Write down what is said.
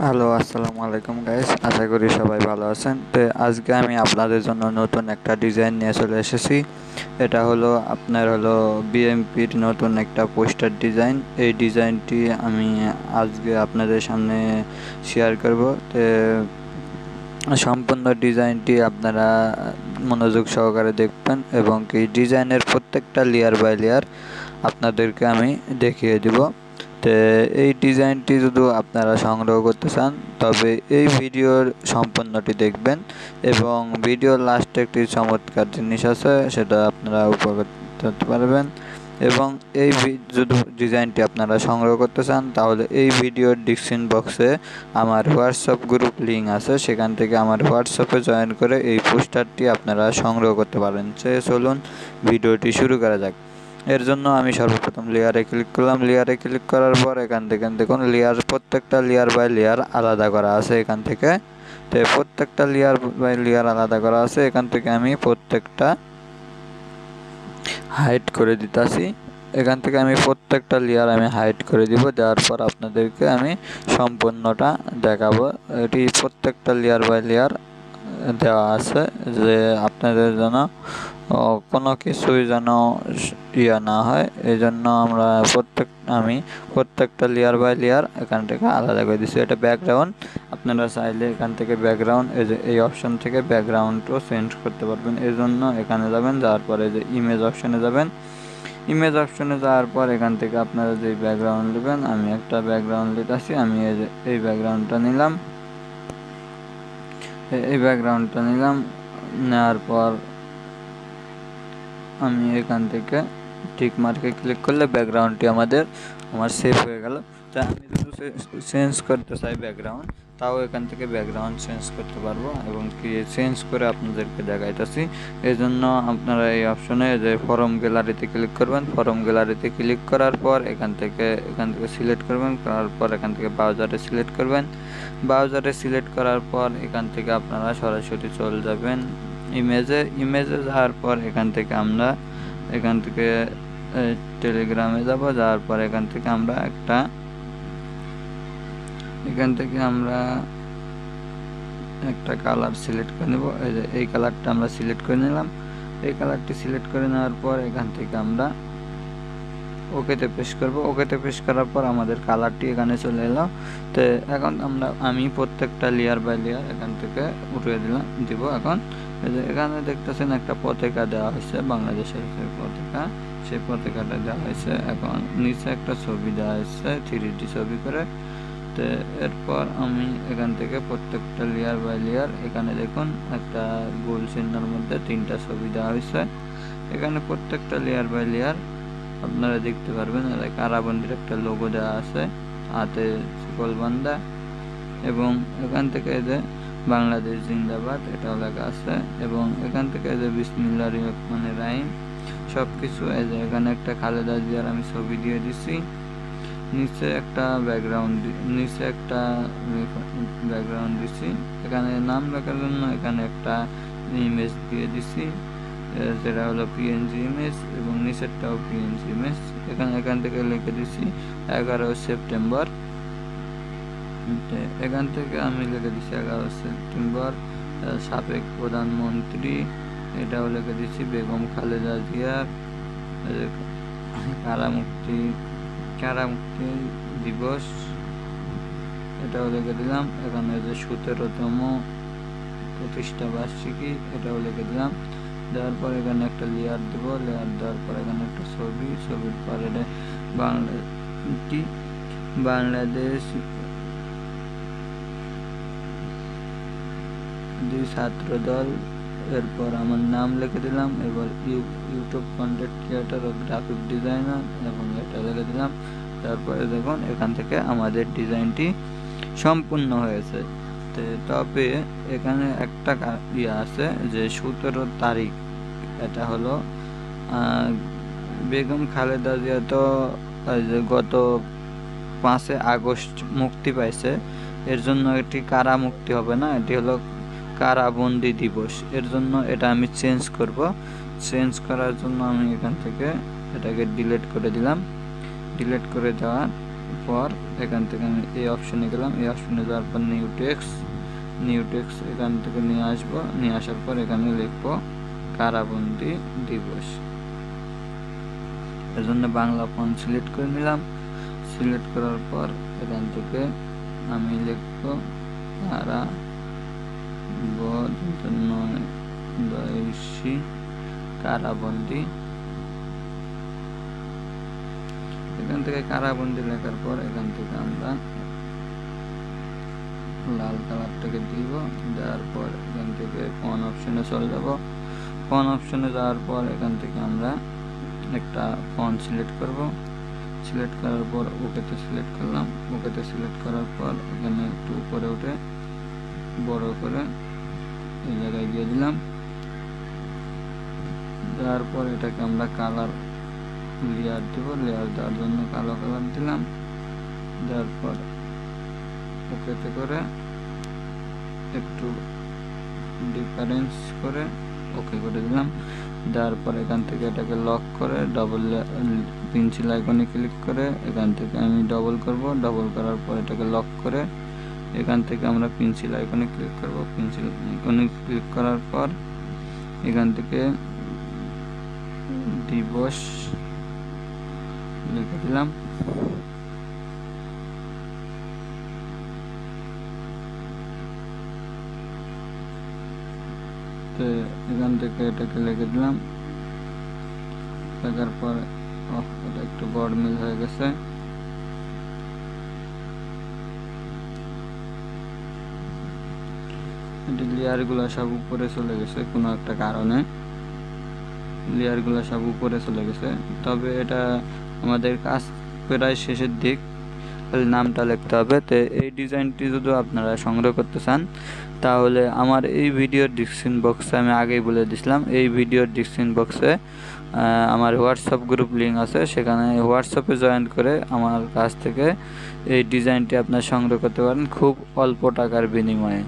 Hello, আসসালামু আলাইকুম guys. আশা করি সবাই ভালো আছেন। তো আজকে আমি আপনাদের জন্য নতুন একটা ডিজাইন নিয়ে চলে এসেছি। এটা হলো আপনার বিএমপির নতুন একটা পোস্টার ডিজাইন। এই ডিজাইনটি আমি আজকে আপনাদের সামনে শেয়ার করব। তো সম্পূর্ণ ডিজাইনটি আপনারা মনোযোগ সহকারে দেখবেন এবং এই ডিজাইনের প্রত্যেকটা লেয়ার বাই লেয়ার আপনাদেরকে আমি দেখিয়ে দিব। তো এই ডিজাইনটি যদি আপনারা সংগ্রহ করতে চান তবে এই ভিডিওর সম্পূর্ণটি দেখবেন এবং ভিডিওর লাস্টে একটি চমৎকার জিনিস আছে, সেটা আপনারা উপভোগ করতে পারবেন। এবং এই যদি ডিজাইনটি আপনারা সংগ্রহ করতে চান তাহলে এই ভিডিওর ডিসক্রিপশন বক্সে আমার হোয়াটসঅ্যাপ গ্রুপ লিঙ্ক আছে, সেখান থেকে আমার হোয়াটসঅ্যাপে জয়েন করে এই পোস্টারটি আপনারা সংগ্রহ করতে পারেন। চলুন ভিডিওটি শুরু করা যাক। এর জন্য আমি সর্বপ্রথম লেয়ারে ক্লিক করলাম। লেয়ারে ক্লিক করার পর এখান থেকে দেখুন প্রত্যেকটা লেয়ার বাই লেয়ার আলাদা করা আছে এখান থেকে। তো প্রত্যেকটা লেয়ার বাই লেয়ার আলাদা করা আছে, এখান থেকে আমি প্রত্যেকটা হাইড করে দিতেছি। এখান থেকে আমি প্রত্যেকটা লেয়ার আমি হাইড করে দিব। দেওয়ার পর আপনাদেরকে আমি সম্পূর্ণটা দেখাবো। এটি প্রত্যেকটা লেয়ার বাই লেয়ার দেওয়া আছে যে আপনাদের যেন কোনো কিছুই যেন না হয়, এই জন্য আমি প্রত্যেকটা লেয়ার বাই লেয়ার এখান থেকে আলাদা করে দিচ্ছি। এটা ব্যাকগ্রাউন্ড, আপনারা চাইলে এখান থেকে ব্যাকগ্রাউন্ড এই অপশন থেকে ব্যাকগ্রাউন্ডও চেঞ্জ করতে পারবেন। এই জন্য এখানে যাবেন, যাওয়ার পরে যে ইমেজ অপশনে যাবেন। ইমেজ অপশনে যাওয়ার পর এখান থেকে আপনারা যে ব্যাকগ্রাউন্ড নেবেন, আমি একটা ব্যাকগ্রাউন্ড নিতেছি। আমি এই ব্যাকগ্রাউন্ডটা নিলাম। এই ব্যাকগ্রাউন্ডটা নিলাম, নেওয়ার পর আমি এখান থেকে টিক মার্কে ক্লিক করলে ব্যাকগ্রাউন্ডটি আমার সেভ হয়ে গেল। তা আমি যদি চেঞ্জ করতে চাই ব্যাকগ্রাউন্ড, তাও এখান থেকে ব্যাকগ্রাউন্ড চেঞ্জ করতে পারবো এবং কি চেঞ্জ করে আপনাদেরকে দেখাইতেছি। এই জন্য আপনারা এই অপশনে যে ফরম গ্যালারিতে ক্লিক করবেন। ফরম গ্যালারিতে ক্লিক করার পর এখান থেকে সিলেক্ট করবেন। করার পর এখান থেকে ব্রাউজারে সিলেক্ট করবেন। ব্রাউজারে সিলেক্ট করার পর এখান থেকে আপনারা সরাসরি চলে যাবেন ইমেজে যাওয়ার পর এখান থেকে টেলিগ্রামে যাব। যাওয়ার পর এখান থেকে আমরা একটা কালার সিলেক্ট করে নেব। এই কালারটা আমরা সিলেক্ট করে নিলাম। এই কালারটি সিলেক্ট করে নেওয়ার পর এখান থেকে আমরা ওকেতে প্রেস করব। ওকেতে প্রেস করার পর আমাদের কালারটি এখানে চলে এলো। তো এখন আমি প্রত্যেকটা লেয়ার বাই লেয়ার এখান থেকে উঠিয়ে দিব। এখন এখানে দেখতেছেন একটা পতাকা দেওয়া হয়েছে, বাংলাদেশের পতাকা, সেই পতাকাটা দেওয়া হয়েছে। এখন নিচে একটা ছবি দেওয়া হয়েছে 3D ছবি করে। তো এরপর আমি এখান থেকে প্রত্যেকটা লেয়ার বাই লেয়ার, এখানে দেখুন একটা গোল চিহ্নের মধ্যে 3টা ছবি দেওয়া হয়েছে। এখানে প্রত্যেকটা লেয়ার বাই লেয়ার আপনারা দেখতে পারবেন। কারাবন্দির একটা লোগো দেওয়া আছে, হাতে শিকল বান্ধা, এবং এখান থেকে যে বাংলাদেশ জিন্দাবাদ এটাও লেখা আছে, এবং এখান থেকে যে বিসমিল্লাহির রহমানির রহিম সব কিছু। এখানে একটা খালেদা জিয়ার আমি ছবি দিয়ে দিছি। নিচে একটা ব্যাকগ্রাউন্ড দিছি। এখানে নাম লেখার জন্য এখানে একটা ইমেজ দিয়ে দিছি, যেটা হলো পিএনজি ইমেজ, এবং নিচেরটাও পিএনজি ইমেজ। এখান থেকে লিখে দিছি 11 সেপ্টেম্বর। এখান থেকে আমি লিখে দিচ্ছি 11 সেপ্টেম্বর সাবেক প্রধানমন্ত্রী, এটাও লিখে দিচ্ছি বেগম খালেদা জিয়ার কারামুক্তি দিবস, এটাও লিখে দিলাম। এখানে যে 17তম প্রতিষ্ঠা বার্ষিকী, এটাও লিখে দিলাম। দেওয়ার পর এখানে একটা লেয়ার দেব। লেয়ার দেওয়ার পর এখানে একটা ছবির পর এটা বাংলাদেশ ছাত্র দল, এরপর আমার নাম লিখে দিলাম। এবার ইউটিউব কন্টেন্ট ক্রিয়েটর ও গ্রাফিক ডিজাইনার, এবং এটা লিখে দিলাম। তারপরে দেখুন এখান থেকে আমাদের ডিজাইনটি সম্পূর্ণ হয়েছে। তবে এখানে একটা আছে যে 17 তারিখ, এটা হলো বেগম খালেদা জিয়া তো গত 5 আগস্ট মুক্তি পাইছে। এর জন্য এটি কারা মুক্তি হবে না, এটি হলো কারাবন্দি দিবস। এর জন্য এটা আমি চেঞ্জ করব। চেঞ্জ করার জন্য আমি এখান থেকে এটাকে ডিলিট করে দিলাম। ডিলিট করে দেওয়ার পর এখান থেকে আমি এই অপশনে গেলাম, এই অপশনে যাওয়ার পর নিউ টেক্সট এখান থেকে নিয়ে আসবো, নিয়ে আসার পর এখানে লিখবো কারাবন্দী দিবস। এর জন্য বাংলা ফন্ট সিলেক্ট করে নিলাম। সিলেক্ট করার পর এখান থেকে আমি লিখবো কারাবন্দী। এখান থেকে কারাবন্দী লেখার পর এখান থেকে আমরা লাল কালারটাকে দিব। দেওয়ার পর এখান থেকে ফন্ট অপশনে চলে যাব। ফন্ট অপশনে যাওয়ার পর এখান থেকে আমরা একটা ফন্ট সিলেক্ট করব। সিলেক্ট করার পর ওকেতে সিলেক্ট করলাম। ওকেতে সিলেক্ট করার পর এখানে একটু উপরে উঠে বড় করে এই জায়গায় দিয়ে দিলাম। দেওয়ার পর এটাকে আমরা কালার লেয়ার দেব। লেয়ার দেওয়ার জন্য কালো কালার দিলাম। দেওয়ার পর ওকেতে করে একটু ডিফারেন্স করে ওকে করে দিলাম। দেওয়ার পর এখান থেকে এটাকে লক করে ডবল পেন্সিল আইকনে ক্লিক করে এখান থেকে আমি ডবল করব। ডবল করার পর এটাকে লক করে এখান থেকে আমরা পেন্সিল আইকনে ক্লিক করব। পেন্সিল আইকনে ক্লিক করার পর এখান থেকে দিবস লিখে দিলাম। এখান থেকে এটাকে লিখে দিলাম। লেখার পর এটা একটু গড়মিল হয়ে গেছে। লেয়ারগুলো সব উপরে চলে গেছে কোনো একটা কারণে, লেয়ারগুলো সব উপরে চলে গেছে। তবে এটা আমাদের কাজ প্রায় শেষের দিক, নামটা লিখতে হবে। তো এই ডিজাইনটি যদি আপনারা সংগ্রহ করতে চান তাহলে আমার এই ভিডিওর ডিসক্রিপশন বক্সে আমি আগেই বলে দিছিলাম, এই ভিডিওর ডিসক্রিপশন বক্সে আমার হোয়াটসঅ্যাপ গ্রুপ লিঙ্ক আছে, সেখানে হোয়াটসঅ্যাপে জয়েন করে আমার কাছ থেকে এই ডিজাইনটি আপনারা সংগ্রহ করতে পারেন খুব অল্প টাকার বিনিময়ে।